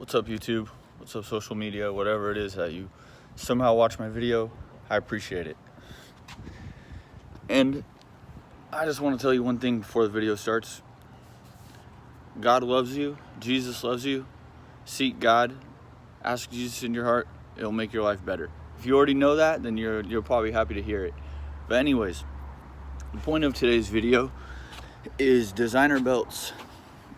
What's up, YouTube? What's up, social media? Whatever it is that you somehow watch my video, I appreciate it. And I just want to tell you one thing before the video starts. God loves you. Jesus loves you. Seek God. Ask Jesus in your heart. It'll make your life better. If you already know that, then you're probably happy to hear it. But anyways, the point of today's video is designer belts.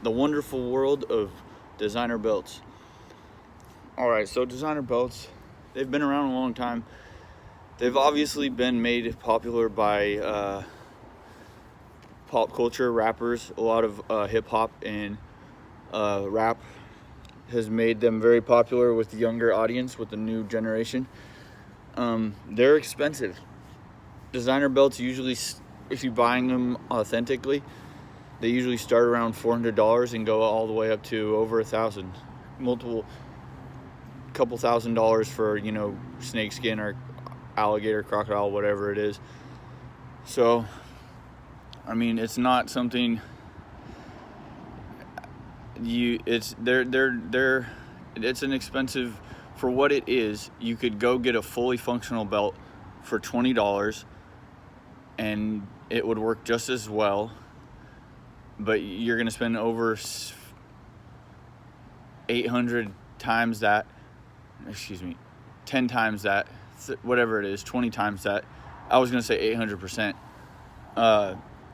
The wonderful world of designer belts. Alright, so designer belts, they've been around a long time. They've obviously been made popular by pop culture, rappers. A lot of hip-hop and rap has made them very popular with the younger audience, with the new generation. They're expensive. Designer belts usually, if you're buying them authentically, they usually start around $400 and go all the way up to over $1,000. Couple $1,000 for, snake skin or alligator, crocodile, whatever it is. So, I mean, it's not something it's an expensive, for what it is. You could go get a fully functional belt for $20 and it would work just as well, but you're going to spend over 800 times that, 10 times that, whatever it is, 20 times that. I was going to say 800%,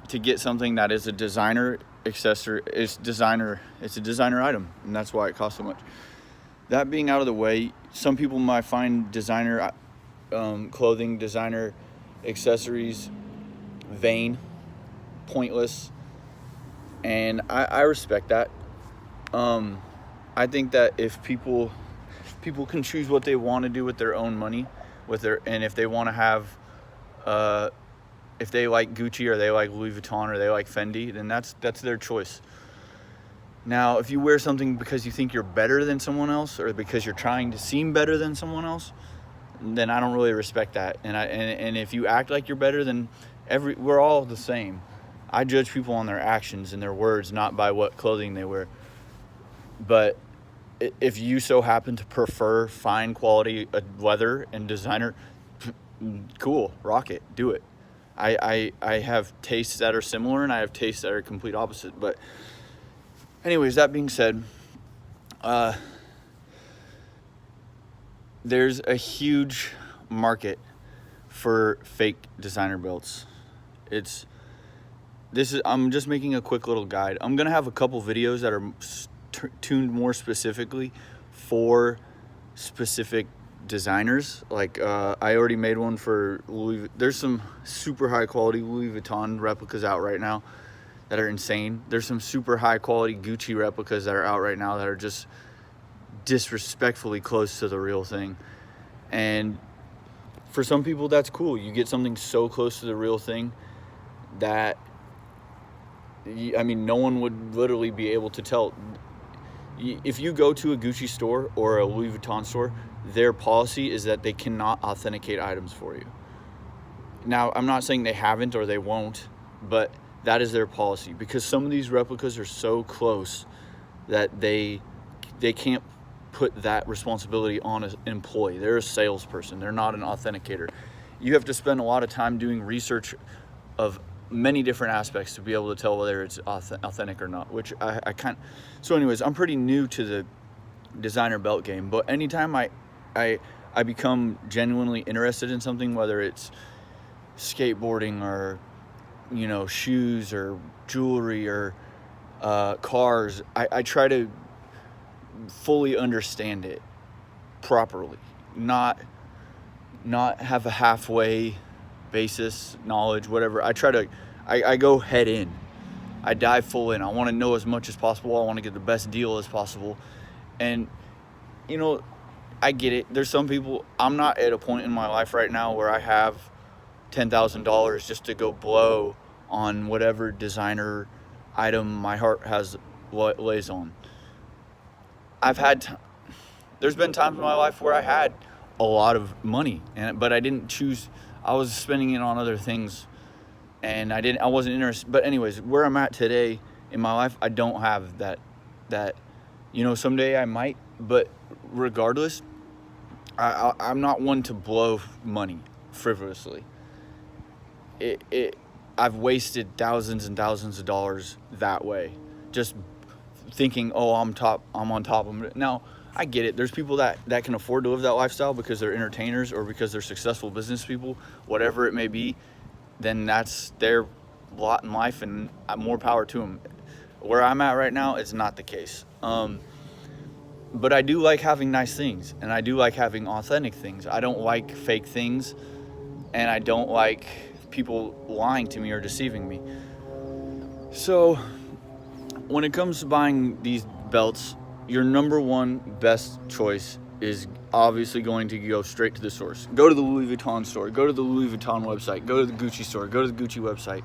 to get something that is a designer accessory. It's a designer item, and that's why it costs so much. That being out of the way, some people might find designer clothing, designer accessories vain, pointless, and I respect that. I think that if people can choose what they want to do with their own money, and if they want to have, if they like Gucci or they like Louis Vuitton or they like Fendi, then that's their choice. Now, if you wear something because you think you're better than someone else or because you're trying to seem better than someone else, then I don't really respect that. And if you act like you're better than we're all the same. I judge people on their actions and their words, not by what clothing they wear. But if you so happen to prefer fine quality leather and designer, cool, rock it, do it. I have tastes that are similar and I have tastes that are complete opposite. But anyways, that being said, there's a huge market for fake designer belts. I'm just making a quick little guide. I'm gonna have a couple videos that are tuned more specifically for specific designers. Like I already made one for Louis. There's some super high quality Louis Vuitton replicas out right now that are insane. There's some super high quality Gucci replicas that are out right now that are just disrespectfully close to the real thing. And for some people, that's cool. You get something so close to the real thing that, no one would literally be able to tell. If you go to a Gucci store or a Louis Vuitton store, their policy is that they cannot authenticate items for you. Now, I'm not saying they haven't or they won't, but that is their policy, because some of these replicas are so close that they can't put that responsibility on an employee. They're a salesperson. They're not an authenticator. You have to spend a lot of time doing research of many different aspects to be able to tell whether it's authentic or not, which I can't. So anyways, I'm pretty new to the designer belt game, but anytime I become genuinely interested in something, whether it's skateboarding or shoes or jewelry or cars, I try to fully understand it properly, not have a halfway basis knowledge, whatever. I go head in. I dive full in. I want to know as much as possible. I want to get the best deal as possible. And I get it. There's some people, I'm not at a point in my life right now where I have $10,000 just to go blow on whatever designer item my heart lays on. There's been times in my life where I had a lot of money, but I didn't choose. I was spending it on other things, and I wasn't interested. But anyways, where I'm at today in my life, I don't have that You know, someday I might, but regardless, I'm not one to blow money frivolously. I've wasted thousands and thousands of dollars that way, just thinking, oh, I'm on top of it. Now, I get it. There's people that can afford to live that lifestyle because they're entertainers or because they're successful business people, whatever it may be. Then that's their lot in life, and more power to them. Where I'm at right now, it's not the case. But I do like having nice things, and I do like having authentic things. I don't like fake things, and I don't like people lying to me or deceiving me. So when it comes to buying these belts, your number one best choice is obviously going to go straight to the source. Go to the Louis Vuitton store, go to the Louis Vuitton website, go to the Gucci store, go to the Gucci website.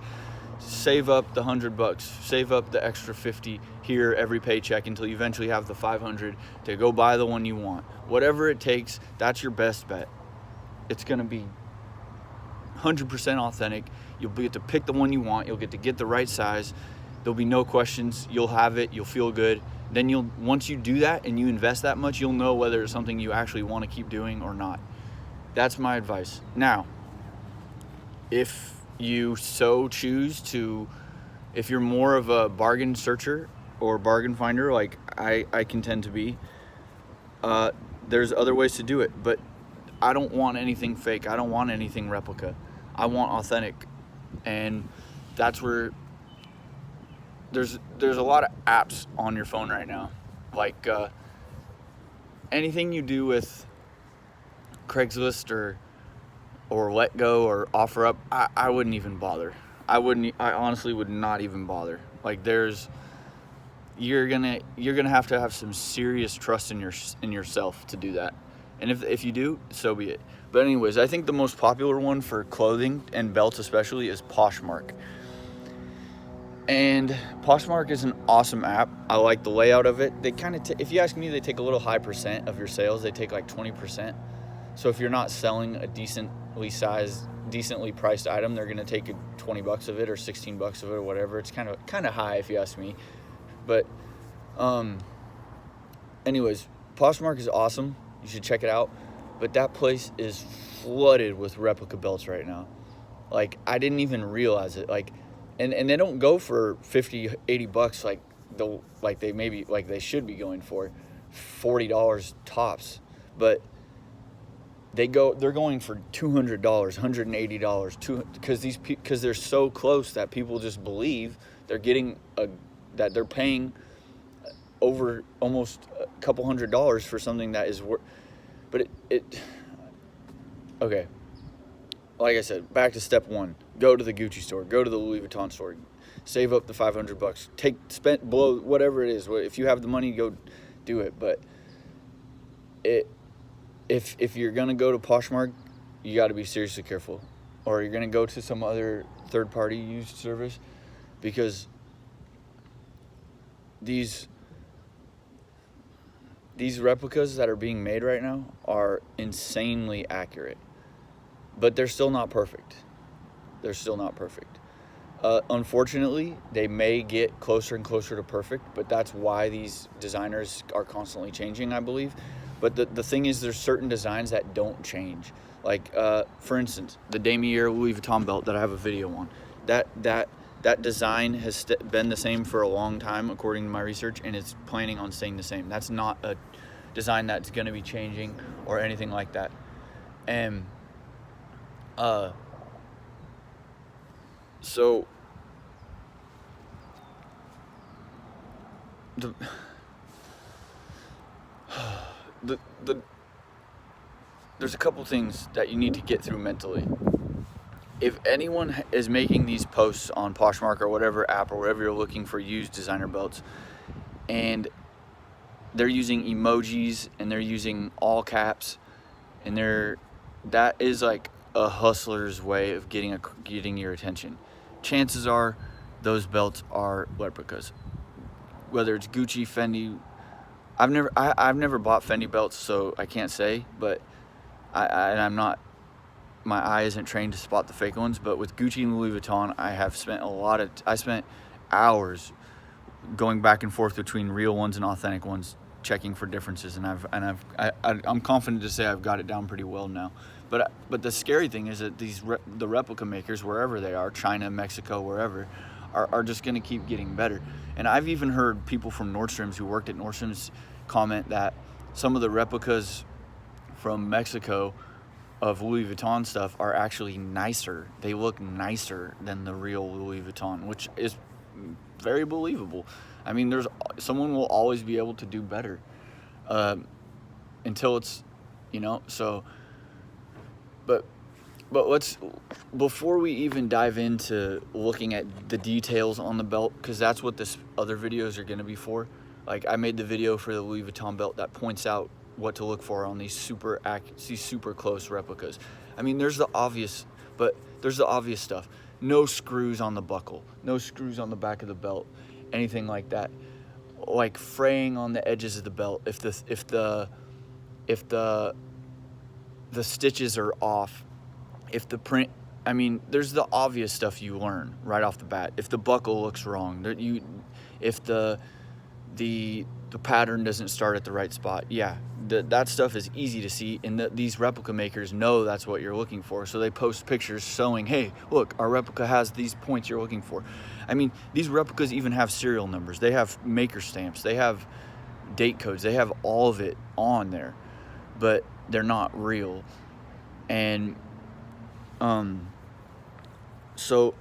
Save up the $100, save up the extra 50 here every paycheck until you eventually have the 500 to go buy the one you want. Whatever it takes, that's your best bet. It's going to be 100% authentic. You'll get to pick the one you want. You'll get to get the right size. There'll be no questions. You'll have it. You'll feel good. Then once you do that and you invest that much, you'll know whether it's something you actually want to keep doing or not. That's my advice. Now, if you so choose to, if you're more of a bargain searcher or bargain finder like I can tend to be, there's other ways to do it, but I don't want anything fake. I don't want anything replica. I want authentic. And that's where there's a lot of apps on your phone right now, like anything you do with Craigslist or Letgo or OfferUp, I wouldn't even bother. I honestly would not even bother. Like you're gonna have to have some serious trust in yourself to do that. And if you do, so be it. But anyways, I think the most popular one for clothing and belts especially is Poshmark. And Poshmark is an awesome app. I like the layout of it. They kind of, if you ask me, they take a little high percent of your sales. They take like 20%. So if you're not selling a decently priced item, they're gonna take $20 of it or $16 of it or whatever. It's kind of high if you ask me. But anyways, Poshmark is awesome. You should check it out. But that place is flooded with replica belts right now. Like, I didn't even realize it. Like, and they don't go for $50, $80 like they should be going for $40 tops. But they're going for $200, $180, because they're so close that people just believe that they're paying over almost a couple $100 for something that is worth. But okay. Like I said, back to step one. Go to the Gucci store. Go to the Louis Vuitton store. Save up the $500. Blow whatever it is. If you have the money, go do it. But if you're gonna go to Poshmark, you got to be seriously careful, or you're gonna go to some other third-party used service, because these replicas that are being made right now are insanely accurate, but they're still not perfect. Unfortunately, they may get closer and closer to perfect, but that's why these designers are constantly changing, I believe. But the thing is, there's certain designs that don't change. Like, for instance, the Damier Louis Vuitton belt that I have a video on. That design has been the same for a long time, according to my research, and it's planning on staying the same. That's not a design that's going to be changing or anything like that. And so there's a couple things that you need to get through mentally. If anyone is making these posts on Poshmark or whatever app or wherever you're looking for used designer belts, and they're using emojis and they're using all caps, and that is like a hustler's way of getting your attention. Chances are those belts are replicas. Whether it's Gucci, Fendi, I've never bought Fendi belts, so I can't say, but my eye isn't trained to spot the fake ones. But with Gucci and Louis Vuitton, I spent hours going back and forth between real ones and authentic ones, checking for differences, and I'm confident to say I've got it down pretty well now. But the scary thing is that the replica makers, wherever they are, China, Mexico, wherever, are just going to keep getting better. And I've even heard people from Nordstrom's who worked at Nordstrom's comment that some of the replicas from Mexico of Louis Vuitton stuff are actually nicer. They look nicer than the real Louis Vuitton, which is very believable. I mean, someone will always be able to do better until it's, so. But before we even dive into looking at the details on the belt, because that's what this other videos are going to be for. Like, I made the video for the Louis Vuitton belt that points out what to look for on these super close replicas. I mean, there's the obvious stuff. No screws on the buckle, no screws on the back of the belt, anything like that. Like fraying on the edges of the belt. If the stitches are off, if the print, I mean, there's the obvious stuff you learn right off the bat. If the buckle looks wrong, if the pattern doesn't start at the right spot, that stuff is easy to see, and these replica makers know that's what you're looking for, so they post pictures showing, hey, look, our replica has these points you're looking for. I mean, these replicas even have serial numbers, they have maker stamps, they have date codes, they have all of it on there, but they're not real. And so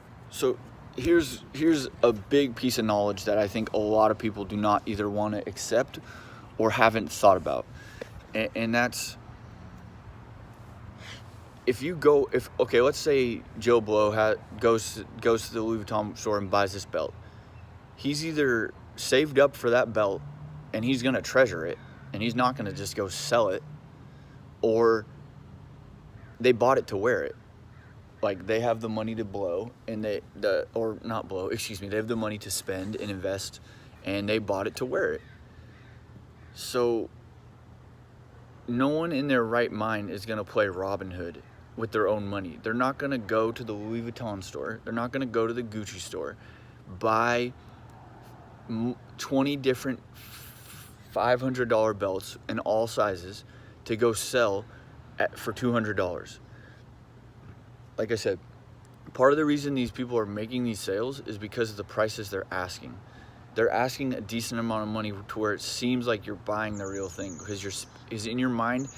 here's a big piece of knowledge that I think a lot of people do not either want to accept or haven't thought about, and that's, let's say Joe Blow goes to the Louis Vuitton store and buys this belt. He's either saved up for that belt and he's gonna treasure it and he's not gonna just go sell it, or they bought it to wear it. Like, they have the money to blow, and they have the money to spend and invest, and they bought it to wear it. So no one in their right mind is going to play Robin Hood with their own money. They're not going to go to the Louis Vuitton store. They're not going to go to the Gucci store, buy 20 different $500 belts in all sizes to go sell for $200. Like I said, part of the reason these people are making these sales is because of the prices they're asking. They're asking a decent amount of money to where it seems like you're buying the real thing, because is in your mind,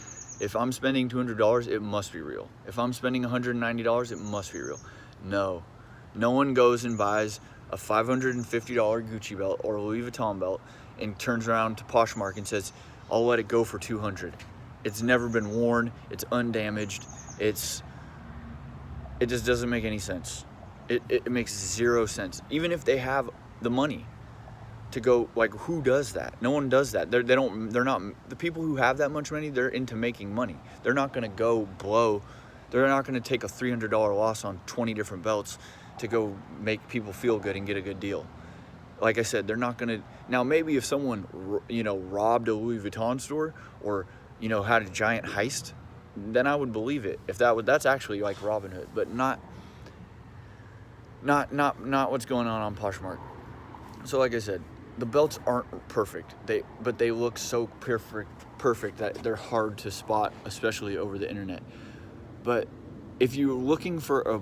if I'm spending $200, it must be real. If I'm spending $190, it must be real. No one goes and buys a $550 Gucci belt or a Louis Vuitton belt and turns around to Poshmark and says, I'll let it go for $200. It's never been worn, it's undamaged, it just doesn't make any sense. It makes zero sense. Even if they have the money to go, like, who does that? No one does that. They're not, the people who have that much money, they're into making money. They're not gonna go blow, they're not gonna take a $300 loss on 20 different belts to go make people feel good and get a good deal. Like I said, they're not gonna, now maybe if someone, robbed a Louis Vuitton store or, had a giant heist, then I would believe it. If that's actually like Robin Hood, but not what's going on Poshmark. So like I said, the belts aren't perfect. But they look so perfect that they're hard to spot, especially over the internet. But if you're looking for a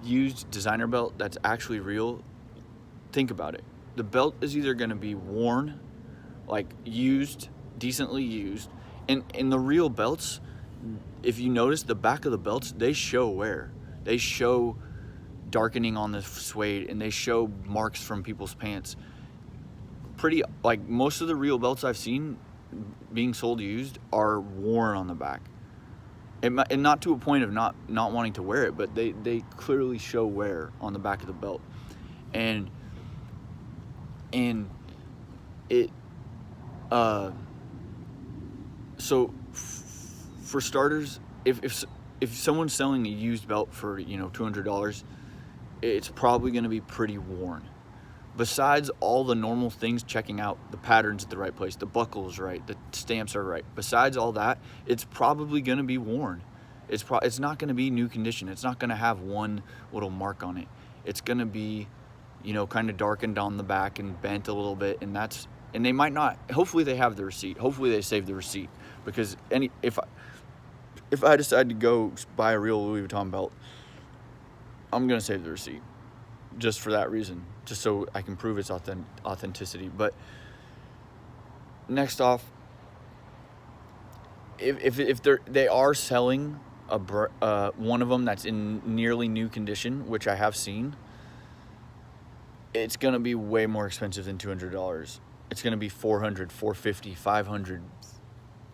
used designer belt that's actually real, think about it. The belt is either going to be worn, like used, decently used, and in the real belts, if you notice the back of the belts, they show wear. They show darkening on the suede, and they show marks from people's pants. Like most of the real belts I've seen being sold used are worn on the back. And not to a point of not wanting to wear it, but they clearly show wear on the back of the belt. And it, so for starters, if someone's selling a used belt for $200, it's probably going to be pretty worn. Besides all the normal things, checking out the patterns at the right place, the buckle's right, the stamps are right. Besides all that, it's probably going to be worn. It's not going to be new condition. It's not going to have one little mark on it. It's going to be, you know, kind of darkened on the back and bent a little bit, and they might not. Hopefully they have the receipt. Hopefully they save the receipt, because if I decide to go buy a real Louis Vuitton belt, I'm gonna save the receipt, just for that reason, just so I can prove its authenticity. But next off, if they are selling one of them that's in nearly new condition, which I have seen, it's gonna be way more expensive than $200. It's gonna be $400, $450, $500.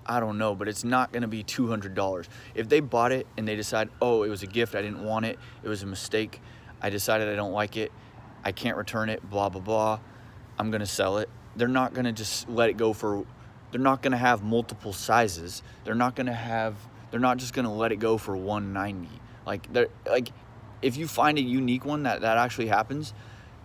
I don't know, but it's not gonna be $200. If they bought it and they decide, oh, it was a gift, I didn't want it, it was a mistake, I decided I don't like it, I can't return it, blah, blah, blah, I'm gonna sell it. They're not gonna just let it go for, they're not gonna have multiple sizes. They're not just gonna let it go for $190. Like, if you find a unique one that actually happens,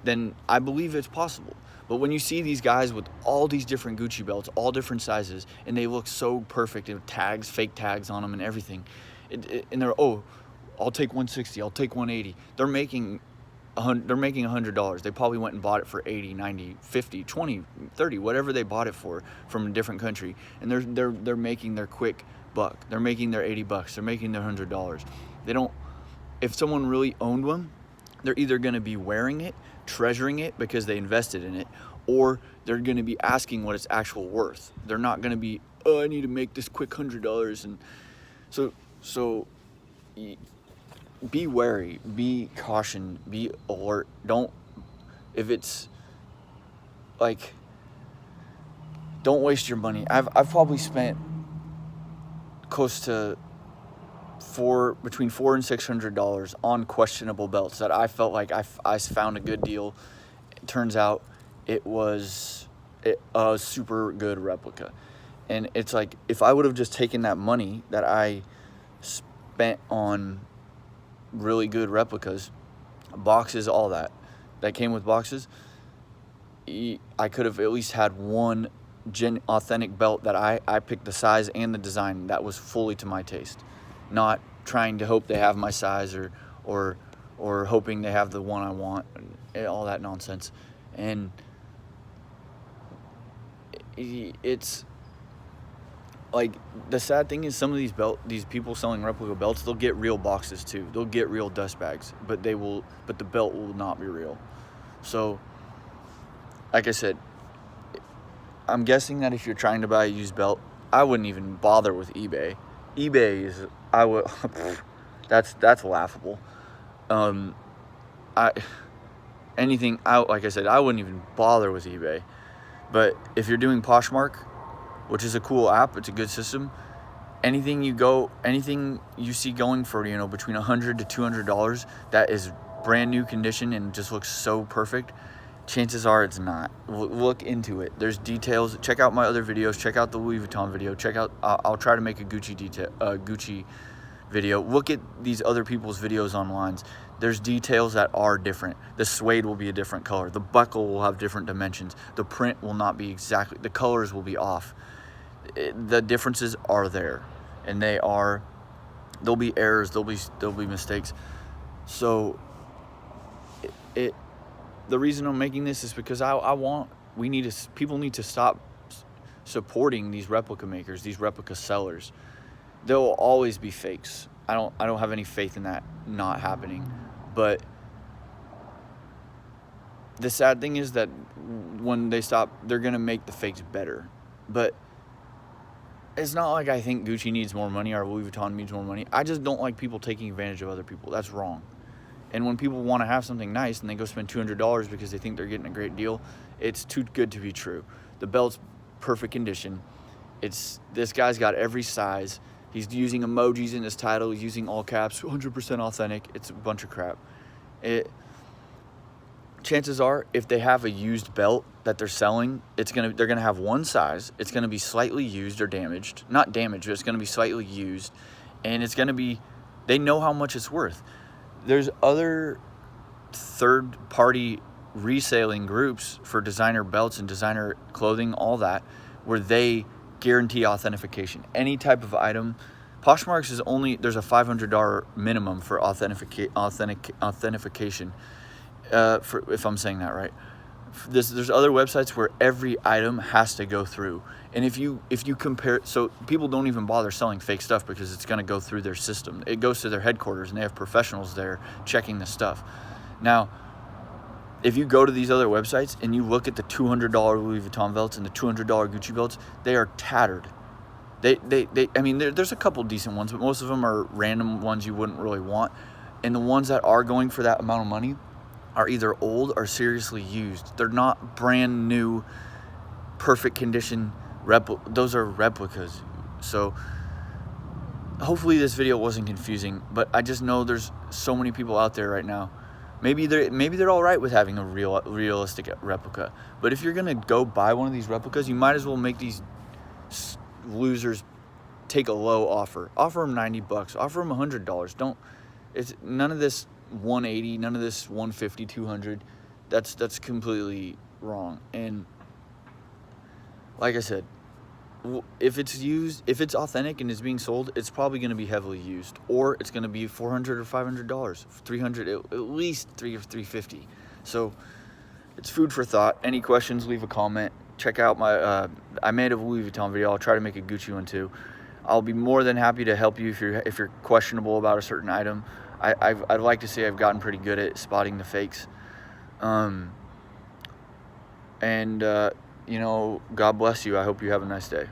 then I believe it's possible. But when you see these guys with all these different Gucci belts, all different sizes, and they look so perfect, and tags, fake tags on them and everything, and they're, oh, I'll take 160, I'll take 180. They're making $100. They probably went and bought it for 80, 90, 50, 20, 30, whatever they bought it for from a different country. And they're making their quick buck. They're making their $80. They're making their $100. They don't, if someone really owned one, they're either going to be wearing it, treasuring it because they invested in it, or they're going to be asking what it's actual worth. They're not going to be, oh, I need to make this quick $100. And so be wary, be caution, be alert. Don't, if it's like, don't waste your money. I've probably spent close to between $400 and $600 on questionable belts that I felt like I found a good deal. It turns out it was a super good replica. And it's like, if I would have just taken that money that I spent on really good replicas, boxes, all that came with boxes, I could have at least had one authentic belt that I picked the size and the design that was fully to my taste, not trying to hope they have my size or hoping they have the one I want, all that nonsense. And it's like, the sad thing is, some of these people selling replica belts, they'll get real boxes too. They'll get real dust bags, but the belt will not be real. So, like I said, I'm guessing that if you're trying to buy a used belt, I wouldn't even bother with eBay. eBay is, that's laughable. Like I said, I wouldn't even bother with eBay. But if you're doing Poshmark, which is a cool app, it's a good system, anything you see going for, you know, between $100 to $200 that is brand new condition and just looks so perfect, chances are it's not. Look into it. There's details. Check out my other videos. Check out the Louis Vuitton video. Check out, I'll try to make a Gucci video. Look at these other people's videos online. There's details that are different. The suede will be a different color. The buckle will have different dimensions. The print will not be exactly, the colors will be off. The differences are there, and there'll be errors, there'll be mistakes. So the reason I'm making this is because people need to stop supporting these replica makers, these replica sellers. There will always be fakes. I don't have any faith in that not happening. But the sad thing is that when they stop, they're gonna make the fakes better. But it's not like I think Gucci needs more money or Louis Vuitton needs more money. I just don't like people taking advantage of other people. That's wrong. And when people want to have something nice and they go spend $200 because they think they're getting a great deal, it's too good to be true. The belt's perfect condition. This guy's got every size. He's using emojis in his title. He's using all caps, 100% authentic. It's a bunch of crap. Chances are, if they have a used belt that they're selling, they're gonna have one size. It's gonna be slightly used or damaged. Not damaged, but it's gonna be slightly used, and it's gonna be. They know how much it's worth. There's other third-party reselling groups for designer belts and designer clothing, all that, where they guarantee authentication. Any type of item. Poshmark's there's a $500 minimum for authentication. if I'm saying that right. There's other websites where every item has to go through, and if you compare, so people don't even bother selling fake stuff because it's going to go through their system. It goes to their headquarters, and they have professionals there checking the stuff. Now, if you go to these other websites and you look at the $200 Louis Vuitton belts and the $200 Gucci belts, they are tattered. I mean, there's a couple decent ones, but most of them are random ones you wouldn't really want. And the ones that are going for that amount of money are either old or seriously used. They're not brand new, perfect condition. Those are replicas. So hopefully this video wasn't confusing, but I just know there's so many people out there right now. Maybe they're all right with having a realistic replica, but if you're gonna go buy one of these replicas, you might as well make these losers take a low offer. Offer them $90. Offer them $100. Don't. It's none of this 180. None of this 150, 200. That's completely wrong. And like I said, if it's used, if it's authentic and is being sold, it's probably going to be heavily used, or it's going to be $400 or $500, $300, at least $300 or $350. So it's food for thought. Any questions, leave a comment. Check out my I made a Louis Vuitton video. I'll try to make a Gucci one too. I'll be more than happy to help you if you're questionable about a certain item. I'd like to say I've gotten pretty good at spotting the fakes. You know, God bless you. I hope you have a nice day.